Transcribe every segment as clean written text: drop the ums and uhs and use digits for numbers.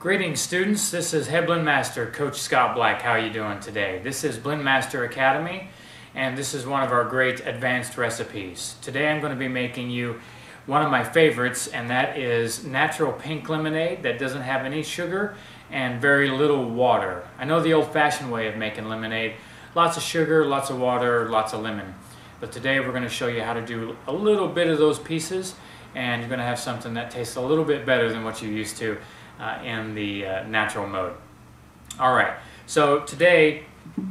Greetings students, this is Head Blend Master, Coach Scott Black. How are you doing today? This is Blend Master Academy and this is one of our great advanced recipes. Today I'm going to be making you one of my favorites, and that is natural pink lemonade that doesn't have any sugar and very little water. I know the old-fashioned way of making lemonade, lots of sugar, lots of water, lots of lemon. But today we're going to show you how to do a little bit of those pieces, and you're going to have something that tastes a little bit better than what you're used to in the natural mode. Alright, so today,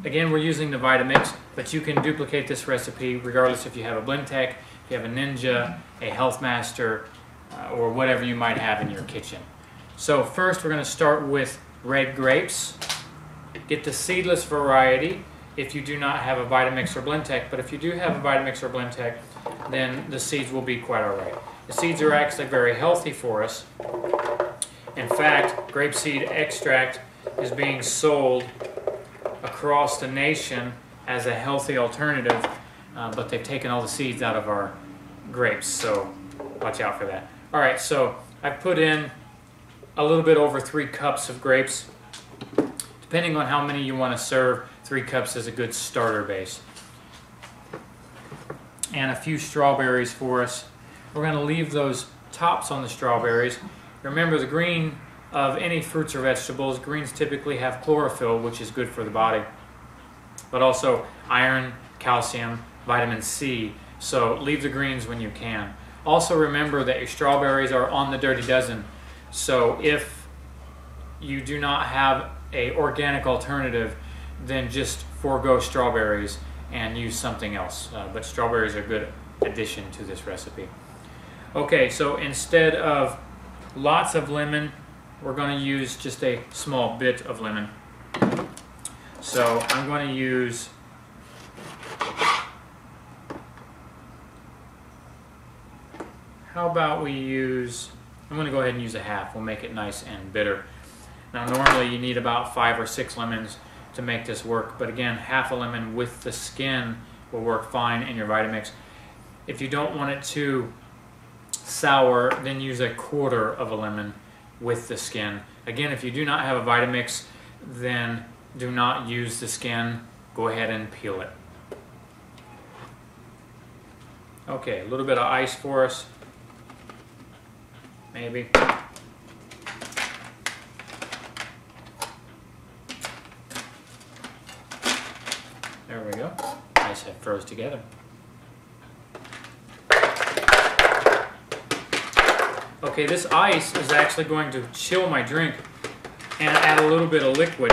again, we're using the Vitamix, but you can duplicate this recipe regardless if you have a blendtec, if you have a Ninja, a Health Master, or whatever you might have in your kitchen. So first we're going to start with red grapes. Get the seedless variety if you do not have a Vitamix or blendtec, but if you do have a Vitamix or blendtec, then the seeds will be quite alright. The seeds are actually very healthy for us. In fact, grapeseed extract is being sold across the nation as a healthy alternative, but they've taken all the seeds out of our grapes, so watch out for that. Alright, so I've put in a little bit over 3 cups of grapes. Depending on how many you want to serve, 3 cups is a good starter base. And a few strawberries for us. We're going to leave those tops on the strawberries. Remember, the green of any fruits or vegetables, greens typically have chlorophyll, which is good for the body, but also iron, calcium, vitamin C, so leave the greens when you can. Also remember that your strawberries are on the dirty dozen, so if you do not have an organic alternative, then just forego strawberries and use something else, but strawberries are a good addition to this recipe. Okay, so instead of lots of lemon, we're going to use just a small bit of lemon. So I'm going to use I'm going to go ahead and use a half. We'll make it nice and bitter. Now normally you need about 5 or 6 lemons to make this work, but again, half a lemon with the skin will work fine in your Vitamix. If you don't want it too sour, then use a quarter of a lemon with the skin. Again, if you do not have a Vitamix, then do not use the skin. Go ahead and peel it. Okay, a little bit of ice for us. Maybe. There we go. Ice have froze together. Okay, this ice is actually going to chill my drink and add a little bit of liquid.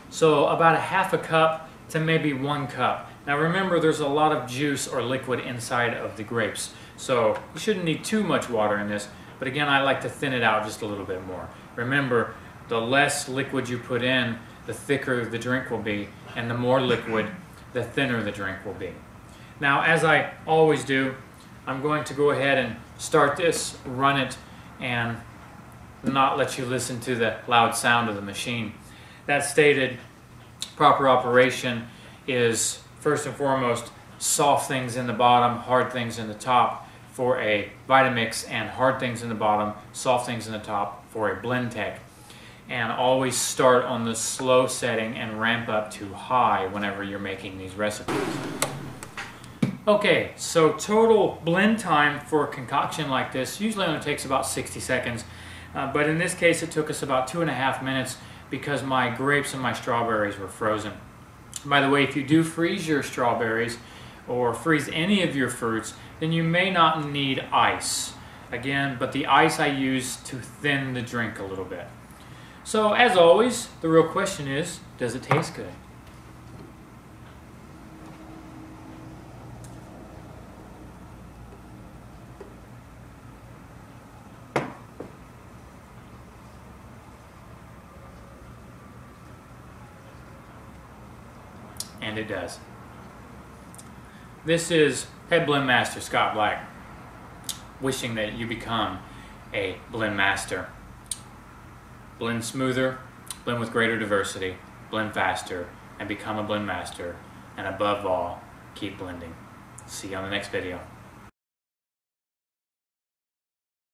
So about a half a cup to maybe 1 cup. Now remember, there's a lot of juice or liquid inside of the grapes, so you shouldn't need too much water in this, but again, I like to thin it out just a little bit more. Remember, the less liquid you put in, the thicker the drink will be, and the more liquid, the thinner the drink will be. Now, as I always do, I'm going to go ahead and start this, run it, and not let you listen to the loud sound of the machine. That stated, proper operation is first and foremost soft things in the bottom, hard things in the top for a Vitamix, and hard things in the bottom, soft things in the top for a blendtec. And always start on the slow setting and ramp up to high whenever you're making these recipes. Okay, so total blend time for a concoction like this usually only takes about 60 seconds, but in this case it took us about 2.5 minutes because my grapes and my strawberries were frozen. By the way, if you do freeze your strawberries or freeze any of your fruits, then you may not need ice. Again, but the ice I use to thin the drink a little bit. So as always, the real question is, does it taste good? And it does. This is Head Blend Master Scott Black, wishing that you become a blend master. Blend smoother, blend with greater diversity, blend faster, and become a blend master. And above all, keep blending. See you on the next video.